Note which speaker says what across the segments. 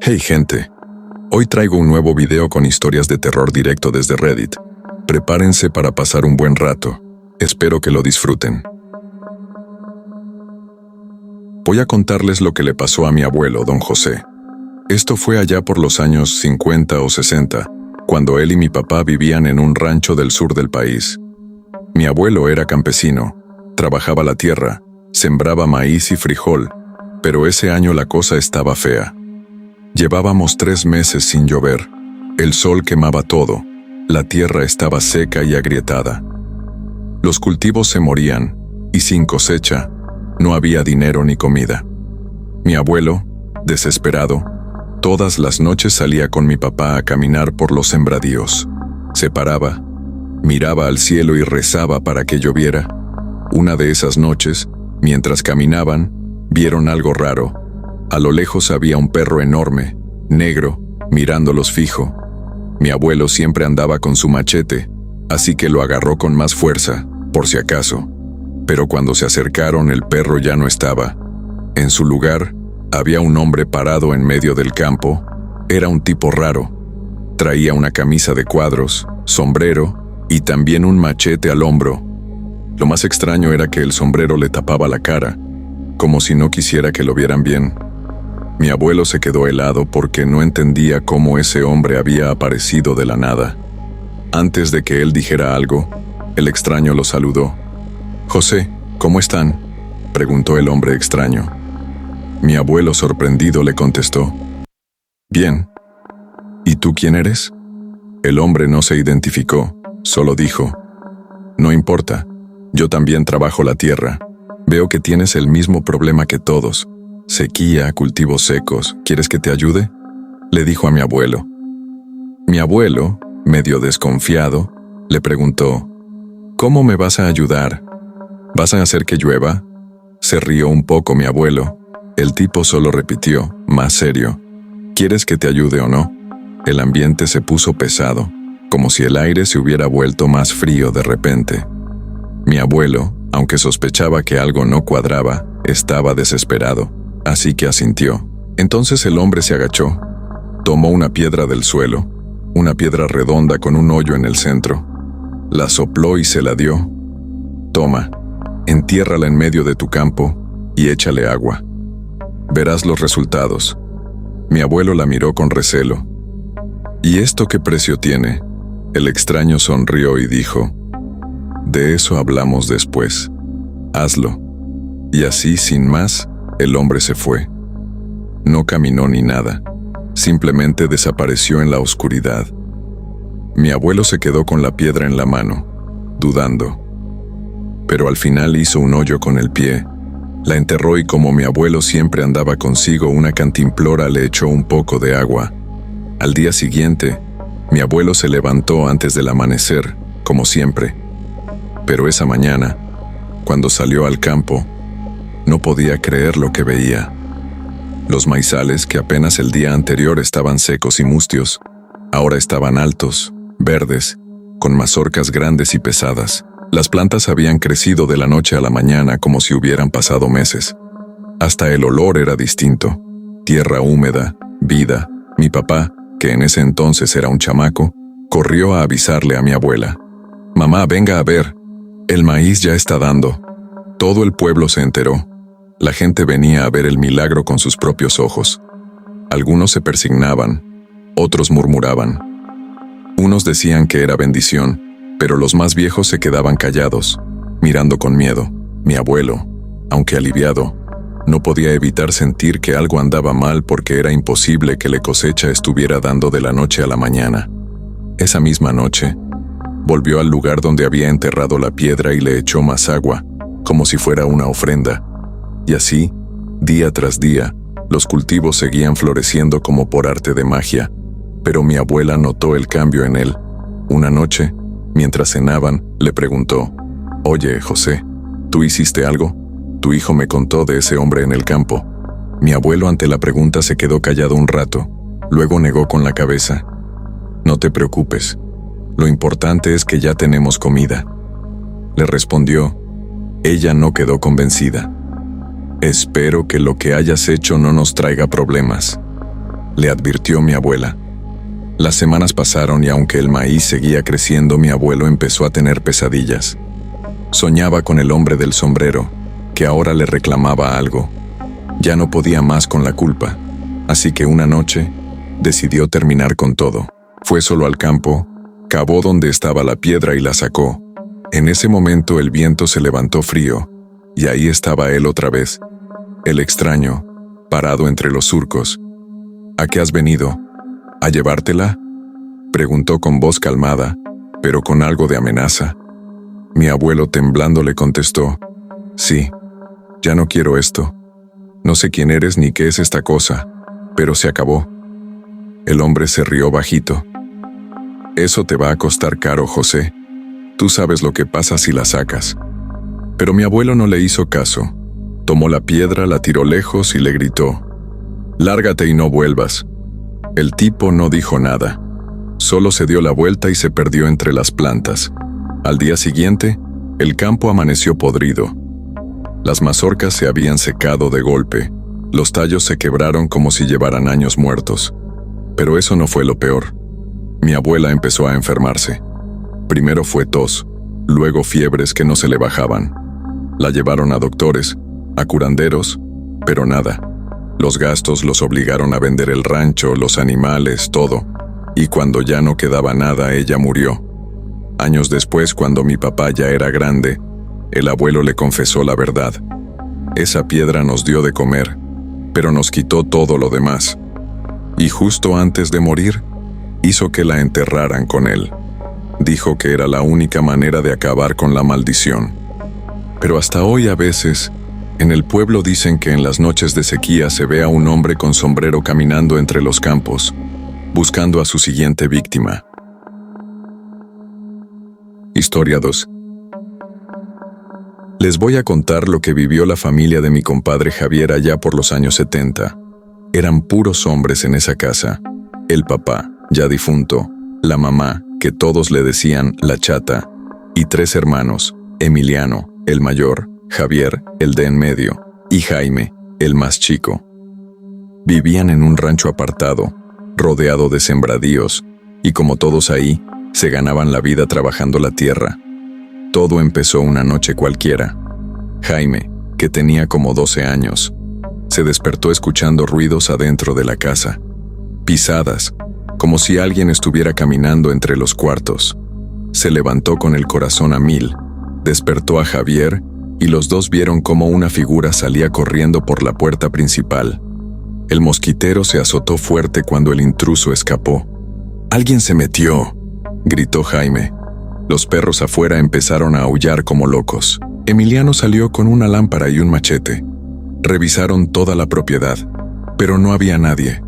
Speaker 1: Hey gente, hoy traigo un nuevo video con historias de terror directo desde Reddit. Prepárense para pasar un buen rato. Espero que lo disfruten. Voy a contarles lo que le pasó a mi abuelo, don José. Esto fue allá por los años 50 o 60, cuando él y mi papá vivían en un rancho del sur del país. Mi abuelo era campesino, trabajaba la tierra, sembraba maíz y frijol, pero ese año la cosa estaba fea. Llevábamos 3 meses sin llover, el sol quemaba todo, la tierra estaba seca y agrietada. Los cultivos se morían, y sin cosecha, no había dinero ni comida. Mi abuelo, desesperado, todas las noches salía con mi papá a caminar por los sembradíos. Se paraba, miraba al cielo y rezaba para que lloviera. Una de esas noches, mientras caminaban, vieron algo raro. A lo lejos había un perro enorme, negro, mirándolos fijo. Mi abuelo siempre andaba con su machete, así que lo agarró con más fuerza, por si acaso. Pero cuando se acercaron, el perro ya no estaba. En su lugar, había un hombre parado en medio del campo. Era un tipo raro. Traía una camisa de cuadros, sombrero y también un machete al hombro. Lo más extraño era que el sombrero le tapaba la cara, como si no quisiera que lo vieran bien. Mi abuelo se quedó helado porque no entendía cómo ese hombre había aparecido de la nada. Antes de que él dijera algo, el extraño lo saludó. «José, ¿cómo están?», preguntó el hombre extraño. Mi abuelo sorprendido le contestó. «Bien. ¿Y tú quién eres?». El hombre no se identificó, solo dijo. «No importa, yo también trabajo la tierra. Veo que tienes el mismo problema que todos. Sequía, cultivos secos, ¿quieres que te ayude?», le dijo a mi abuelo. Mi abuelo, medio desconfiado, le preguntó, «¿Cómo me vas a ayudar? ¿Vas a hacer que llueva?». Se rió un poco mi abuelo. El tipo solo repitió, más serio, «¿Quieres que te ayude o no?». El ambiente se puso pesado, como si el aire se hubiera vuelto más frío de repente. Mi abuelo, aunque sospechaba que algo no cuadraba, estaba desesperado, así que asintió. Entonces el hombre se agachó, tomó una piedra del suelo, una piedra redonda con un hoyo en el centro. La sopló y se la dio. «Toma, entiérrala en medio de tu campo y échale agua. Verás los resultados». Mi abuelo la miró con recelo. «¿Y esto qué precio tiene?». El extraño sonrió y dijo, «De eso hablamos después. Hazlo». Y así, sin más, el hombre se fue. No caminó ni nada, simplemente desapareció en la oscuridad. Mi abuelo se quedó con la piedra en la mano, dudando. Pero al final hizo un hoyo con el pie, la enterró y como mi abuelo siempre andaba consigo una cantimplora, le echó un poco de agua. Al día siguiente, mi abuelo se levantó antes del amanecer, como siempre. Pero esa mañana, cuando salió al campo, no podía creer lo que veía. Los maizales, que apenas el día anterior estaban secos y mustios, ahora estaban altos, verdes, con mazorcas grandes y pesadas. Las plantas habían crecido de la noche a la mañana como si hubieran pasado meses. Hasta el olor era distinto. Tierra húmeda, vida. Mi papá, que en ese entonces era un chamaco, corrió a avisarle a mi abuela. «Mamá, venga a ver. El maíz ya está dando». Todo el pueblo se enteró. La gente venía a ver el milagro con sus propios ojos. Algunos se persignaban, otros murmuraban. Unos decían que era bendición, pero los más viejos se quedaban callados, mirando con miedo. Mi abuelo, aunque aliviado, no podía evitar sentir que algo andaba mal porque era imposible que la cosecha estuviera dando de la noche a la mañana. Esa misma noche, volvió al lugar donde había enterrado la piedra y le echó más agua, como si fuera una ofrenda. Y así, día tras día, los cultivos seguían floreciendo como por arte de magia, pero mi abuela notó el cambio en él. Una noche, mientras cenaban, le preguntó, «Oye, José, ¿tú hiciste algo? Tu hijo me contó de ese hombre en el campo». Mi abuelo ante la pregunta se quedó callado un rato, luego negó con la cabeza. «No te preocupes, lo importante es que ya tenemos comida», le respondió. Ella no quedó convencida. «Espero que lo que hayas hecho no nos traiga problemas». le advirtió mi abuela. Las semanas pasaron y aunque el maíz seguía creciendo, mi abuelo empezó a tener pesadillas. Soñaba con el hombre del sombrero, que ahora le reclamaba algo. Ya no podía más con la culpa, así que una noche decidió terminar con todo. Fue solo al campo, cavó donde estaba la piedra y la sacó. En ese momento el viento se levantó frío, y ahí estaba él otra vez, el extraño, parado entre los surcos. ¿A qué has venido? ¿A llevártela?, preguntó con voz calmada, pero con algo de amenaza. Mi abuelo temblando le contestó: sí, ya no quiero esto. No sé quién eres ni qué es esta cosa, pero se acabó. El hombre se rió bajito. Eso te va a costar caro, José. Tú sabes lo que pasa si la sacas. Pero mi abuelo no le hizo caso. Tomó la piedra, la tiró lejos y le gritó: lárgate y no vuelvas. El tipo no dijo nada. Solo se dio la vuelta y se perdió entre las plantas. Al día siguiente, el campo amaneció podrido. Las mazorcas se habían secado de golpe. Los tallos se quebraron como si llevaran años muertos. Pero eso no fue lo peor. Mi abuela empezó a enfermarse. Primero fue tos, luego fiebres que no se le bajaban. La llevaron a doctores, a curanderos, pero nada. Los gastos los obligaron a vender el rancho, los animales, todo. Y cuando ya no quedaba nada, ella murió. Años después, cuando mi papá ya era grande, el abuelo le confesó la verdad. Esa piedra nos dio de comer, pero nos quitó todo lo demás. Y justo antes de morir, hizo que la enterraran con él. Dijo que era la única manera de acabar con la maldición. Pero hasta hoy a veces, en el pueblo dicen que en las noches de sequía se ve a un hombre con sombrero caminando entre los campos, buscando a su siguiente víctima. Historia 2. Les voy a contar lo que vivió la familia de mi compadre Javier allá por los años 70. Eran puros hombres en esa casa. El papá, ya difunto, la mamá, que todos le decían la chata, y 3 hermanos: Emiliano, el mayor; Javier, el de en medio; y Jaime, el más chico. Vivían en un rancho apartado, rodeado de sembradíos, y como todos ahí, se ganaban la vida trabajando la tierra. Todo empezó una noche cualquiera. Jaime, que tenía como 12 años, se despertó escuchando ruidos adentro de la casa. Pisadas, como si alguien estuviera caminando entre los cuartos. Se levantó con el corazón a 1000, despertó a Javier, y los dos vieron cómo una figura salía corriendo por la puerta principal. El mosquitero se azotó fuerte cuando el intruso escapó. «¡Alguien se metió!», gritó Jaime. Los perros afuera empezaron a aullar como locos. Emiliano salió con una lámpara y un machete. Revisaron toda la propiedad, pero no había nadie.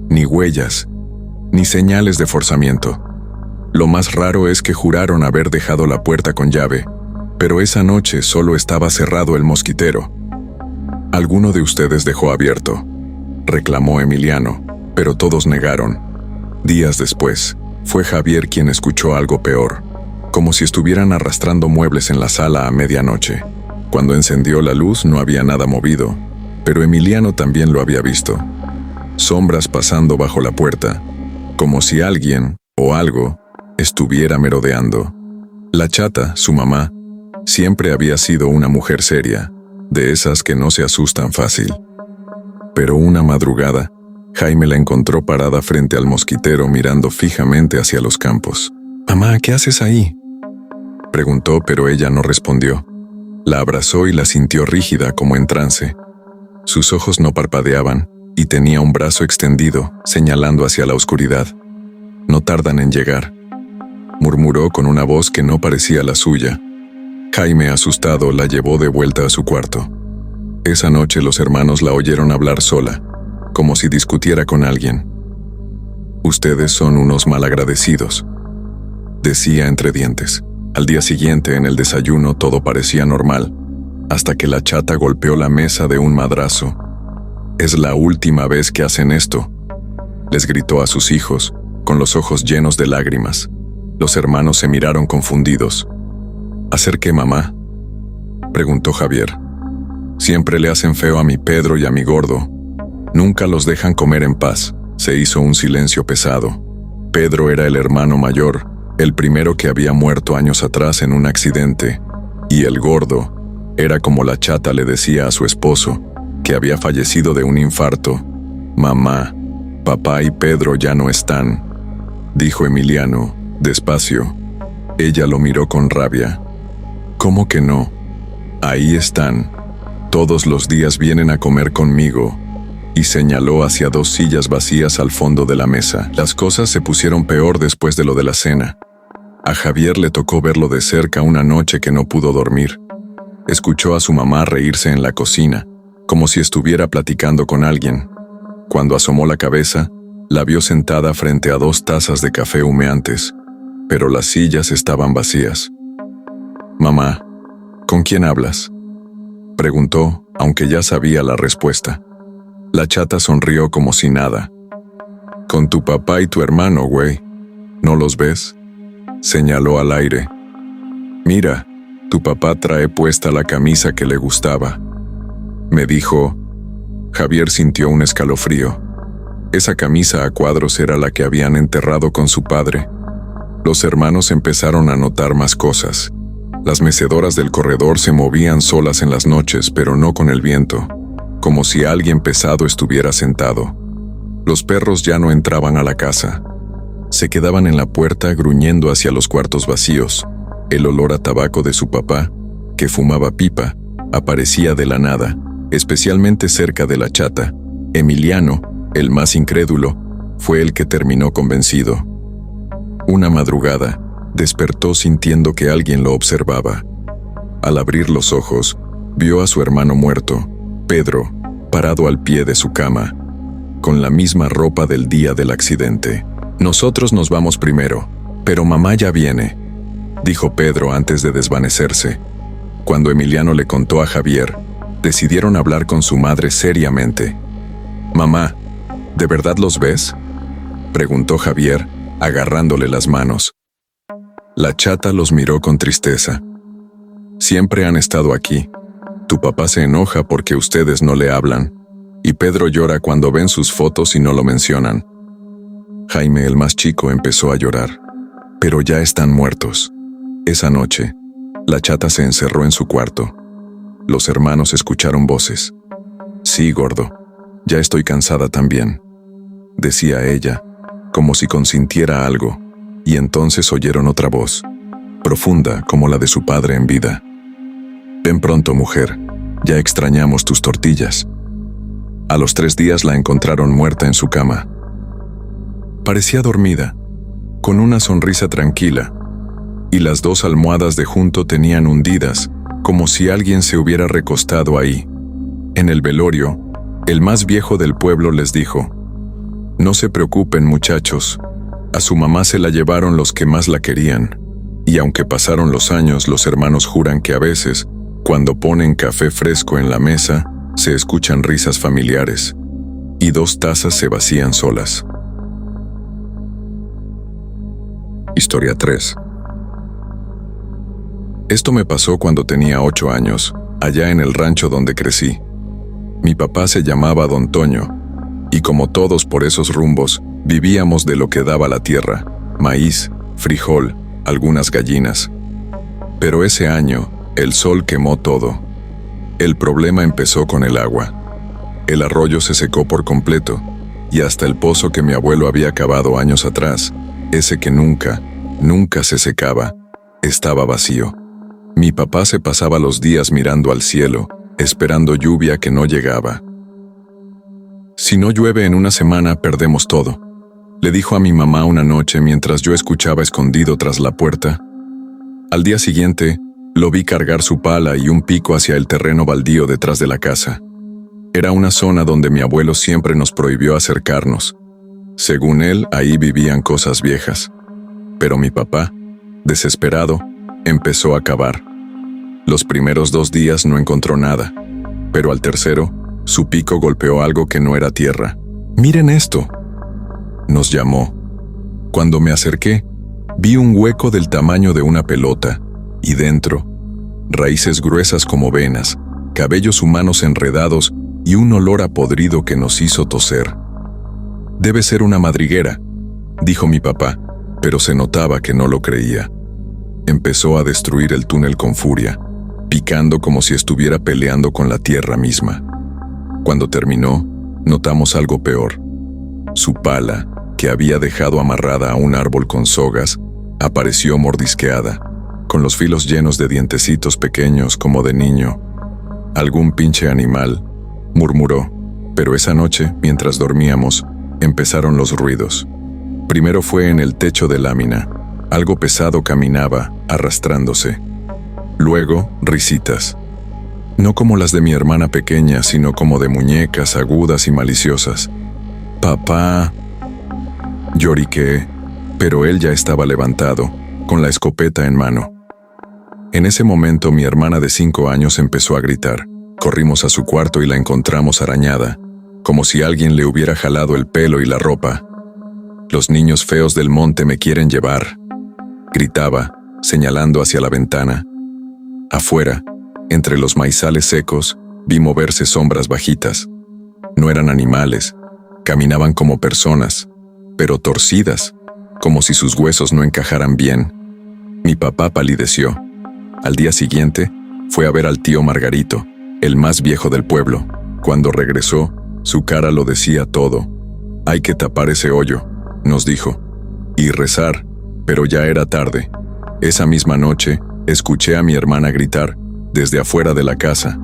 Speaker 1: Ni huellas, ni señales de forzamiento. Lo más raro es que juraron haber dejado la puerta con llave, pero esa noche solo estaba cerrado el mosquitero. «¿Alguno de ustedes dejó abierto?», reclamó Emiliano, pero todos negaron. Días después, fue Javier quien escuchó algo peor, como si estuvieran arrastrando muebles en la sala a medianoche. Cuando encendió la luz no había nada movido, pero Emiliano también lo había visto. Sombras pasando bajo la puerta, como si alguien, o algo, estuviera merodeando. La chata, su mamá, siempre había sido una mujer seria, de esas que no se asustan fácil. Pero una madrugada, Jaime la encontró parada frente al mosquitero mirando fijamente hacia los campos. «Mamá, ¿qué haces ahí?», preguntó, pero ella no respondió. La abrazó y la sintió rígida como en trance. Sus ojos no parpadeaban, y tenía un brazo extendido, señalando hacia la oscuridad. «No tardan en llegar», murmuró con una voz que no parecía la suya. Jaime, asustado, la llevó de vuelta a su cuarto. Esa noche los hermanos la oyeron hablar sola, como si discutiera con alguien. «Ustedes son unos malagradecidos», decía entre dientes. Al día siguiente, en el desayuno, todo parecía normal, hasta que la chata golpeó la mesa de un madrazo. «Es la última vez que hacen esto», les gritó a sus hijos, con los ojos llenos de lágrimas. Los hermanos se miraron confundidos. «¿Hacer qué, mamá?», preguntó Javier. «Siempre le hacen feo a mi Pedro y a mi gordo. Nunca los dejan comer en paz». Se hizo un silencio pesado. Pedro era el hermano mayor, el primero que había muerto años atrás en un accidente, y el gordo era como la chata le decía a su esposo, que había fallecido de un infarto. «Mamá, papá y Pedro ya no están», dijo Emiliano, despacio. Ella lo miró con rabia. «¿Cómo que no? Ahí están. Todos los días vienen a comer conmigo», y señaló hacia 2 sillas vacías al fondo de la mesa. Las cosas se pusieron peor después de lo de la cena. A Javier le tocó verlo de cerca una noche que no pudo dormir. Escuchó a su mamá reírse en la cocina, como si estuviera platicando con alguien. Cuando asomó la cabeza, la vio sentada frente a 2 tazas de café humeantes, pero las sillas estaban vacías. «Mamá, ¿con quién hablas?», preguntó, aunque ya sabía la respuesta. La chata sonrió como si nada. «Con tu papá y tu hermano, güey. ¿No los ves?», señaló al aire. «Mira, tu papá trae puesta la camisa que le gustaba», me dijo. Javier sintió un escalofrío. Esa camisa a cuadros era la que habían enterrado con su padre. Los hermanos empezaron a notar más cosas. Las mecedoras del corredor se movían solas en las noches, pero no con el viento, como si alguien pesado estuviera sentado. Los perros ya no entraban a la casa. Se quedaban en la puerta gruñendo hacia los cuartos vacíos. El olor a tabaco de su papá, que fumaba pipa, aparecía de la nada, especialmente cerca de la chata. Emiliano, el más incrédulo, fue el que terminó convencido. Una madrugada, despertó sintiendo que alguien lo observaba. Al abrir los ojos, vio a su hermano muerto, Pedro, parado al pie de su cama, con la misma ropa del día del accidente. «Nosotros nos vamos primero, pero mamá ya viene», dijo Pedro antes de desvanecerse. Cuando Emiliano le contó a Javier, decidieron hablar con su madre seriamente. «Mamá, ¿de verdad los ves?», preguntó Javier, agarrándole las manos. La chata los miró con tristeza. «Siempre han estado aquí. Tu papá se enoja porque ustedes no le hablan, y Pedro llora cuando ven sus fotos y no lo mencionan». Jaime, el más chico, empezó a llorar. «Pero ya están muertos». Esa noche, la chata se encerró en su cuarto. Los hermanos escucharon voces. «Sí, gordo, ya estoy cansada también», decía ella, como si consintiera algo, y entonces oyeron otra voz, profunda como la de su padre en vida. «Ven pronto, mujer, ya extrañamos tus tortillas». A los 3 días la encontraron muerta en su cama. Parecía dormida, con una sonrisa tranquila, y las 2 almohadas de junto tenían hundidas, como si alguien se hubiera recostado ahí. En el velorio, el más viejo del pueblo les dijo: «No se preocupen, muchachos, a su mamá se la llevaron los que más la querían». Y aunque pasaron los años, los hermanos juran que a veces, cuando ponen café fresco en la mesa, se escuchan risas familiares, y 2 tazas se vacían solas. Historia 3. Esto me pasó cuando tenía 8 años, allá en el rancho donde crecí. Mi papá se llamaba Don Toño, y como todos por esos rumbos, vivíamos de lo que daba la tierra: maíz, frijol, algunas gallinas. Pero ese año, el sol quemó todo. El problema empezó con el agua. El arroyo se secó por completo, y hasta el pozo que mi abuelo había cavado años atrás, ese que nunca se secaba, estaba vacío. Mi papá se pasaba los días mirando al cielo, esperando lluvia que no llegaba. «Si no llueve en una semana, perdemos todo», le dijo a mi mamá una noche mientras yo escuchaba escondido tras la puerta. Al día siguiente, lo vi cargar su pala y un pico hacia el terreno baldío detrás de la casa. Era una zona donde mi abuelo siempre nos prohibió acercarnos. Según él, ahí vivían cosas viejas. Pero mi papá, desesperado, empezó a cavar. Los primeros 2 días no encontró nada, pero al tercero, su pico golpeó algo que no era tierra. «Miren esto», nos llamó. Cuando me acerqué, vi un hueco del tamaño de una pelota, y dentro, raíces gruesas como venas, cabellos humanos enredados y un olor a podrido que nos hizo toser. Debe ser una madriguera, dijo mi papá, pero se notaba que no lo creía. Empezó a destruir el túnel con furia, picando como si estuviera peleando con la tierra misma. Cuando terminó, notamos algo peor. Su pala, que había dejado amarrada a un árbol con sogas, apareció mordisqueada, con los filos llenos de dientecitos pequeños como de niño. «Algún pinche animal», murmuró, pero esa noche, mientras dormíamos, empezaron los ruidos. Primero fue en el techo de lámina. Algo pesado caminaba, arrastrándose. Luego, risitas. No como las de mi hermana pequeña, sino como de muñecas agudas y maliciosas. «Papá». Lloriqué, pero él ya estaba levantado, con la escopeta en mano. En ese momento mi hermana de 5 años empezó a gritar. Corrimos a su cuarto y la encontramos arañada, como si alguien le hubiera jalado el pelo y la ropa. «Los niños feos del monte me quieren llevar», gritaba, señalando hacia la ventana. Afuera, entre los maizales secos, vi moverse sombras bajitas. No eran animales, caminaban como personas, pero torcidas, como si sus huesos no encajaran bien. Mi papá palideció. Al día siguiente, fue a ver al tío Margarito, el más viejo del pueblo. Cuando regresó, su cara lo decía todo. «Hay que tapar ese hoyo», nos dijo, y rezar, pero ya era tarde. Esa misma noche, escuché a mi hermana gritar desde afuera de la casa.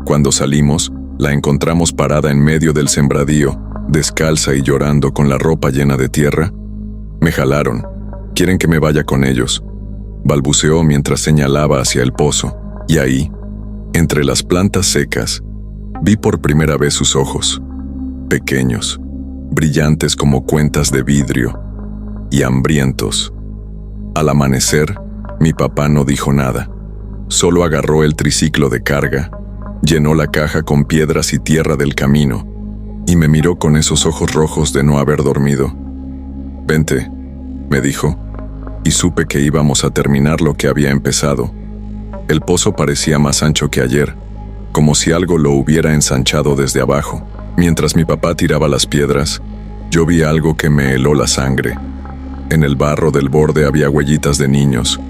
Speaker 1: Cuando salimos, la encontramos parada en medio del sembradío, descalza y llorando con la ropa llena de tierra. «Me jalaron. Quieren que me vaya con ellos», balbuceó mientras señalaba hacia el pozo, y ahí, entre las plantas secas, vi por primera vez sus ojos, pequeños, brillantes como cuentas de vidrio, y hambrientos. Al amanecer, mi papá no dijo nada, solo agarró el triciclo de carga, llenó la caja con piedras y tierra del camino, y me miró con esos ojos rojos de no haber dormido. «Vente», me dijo, y supe que íbamos a terminar lo que había empezado. El pozo parecía más ancho que ayer, como si algo lo hubiera ensanchado desde abajo. Mientras mi papá tiraba las piedras, yo vi algo que me heló la sangre. En el barro del borde había huellitas de niños,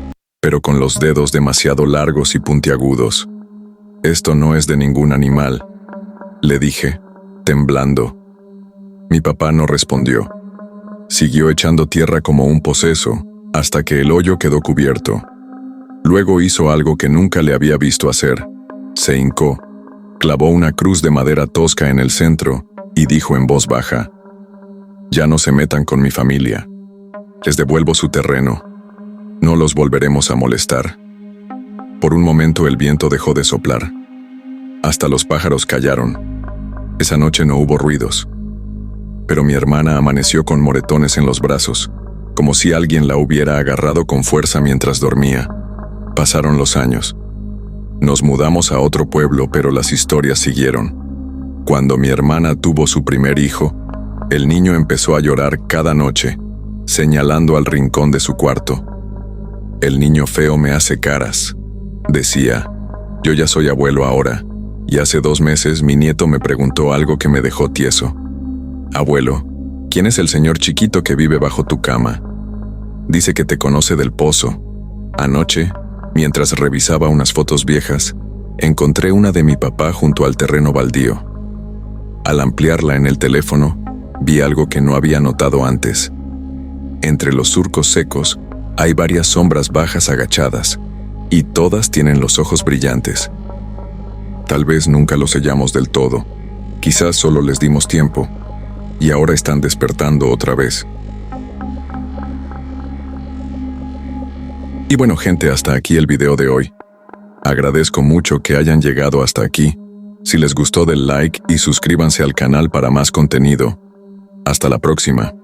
Speaker 1: pero con los dedos demasiado largos y puntiagudos. «Esto no es de ningún animal», le dije, temblando. Mi papá no respondió. Siguió echando tierra como un poseso, hasta que el hoyo quedó cubierto. Luego hizo algo que nunca le había visto hacer. Se hincó, clavó una cruz de madera tosca en el centro y dijo en voz baja: «Ya no se metan con mi familia. Les devuelvo su terreno. No los volveremos a molestar». Por un momento el viento dejó de soplar. Hasta los pájaros callaron. Esa noche no hubo ruidos. Pero mi hermana amaneció con moretones en los brazos, como si alguien la hubiera agarrado con fuerza mientras dormía. Pasaron los años. Nos mudamos a otro pueblo, pero las historias siguieron. Cuando mi hermana tuvo su primer hijo, el niño empezó a llorar cada noche, señalando al rincón de su cuarto. «El niño feo me hace caras», decía. «Yo ya soy abuelo ahora, y hace 2 meses mi nieto me preguntó algo que me dejó tieso. Abuelo, ¿quién es el señor chiquito que vive bajo tu cama? Dice que te conoce del pozo. Anoche, mientras revisaba unas fotos viejas, encontré una de mi papá junto al terreno baldío. Al ampliarla en el teléfono, vi algo que no había notado antes. Entre los surcos secos hay varias sombras bajas agachadas, y todas tienen los ojos brillantes. Tal vez nunca los sellamos del todo, quizás solo les dimos tiempo, y ahora están despertando otra vez». Y bueno, gente, hasta aquí el video de hoy. Agradezco mucho que hayan llegado hasta aquí. Si les gustó, den like y suscríbanse al canal para más contenido. Hasta la próxima.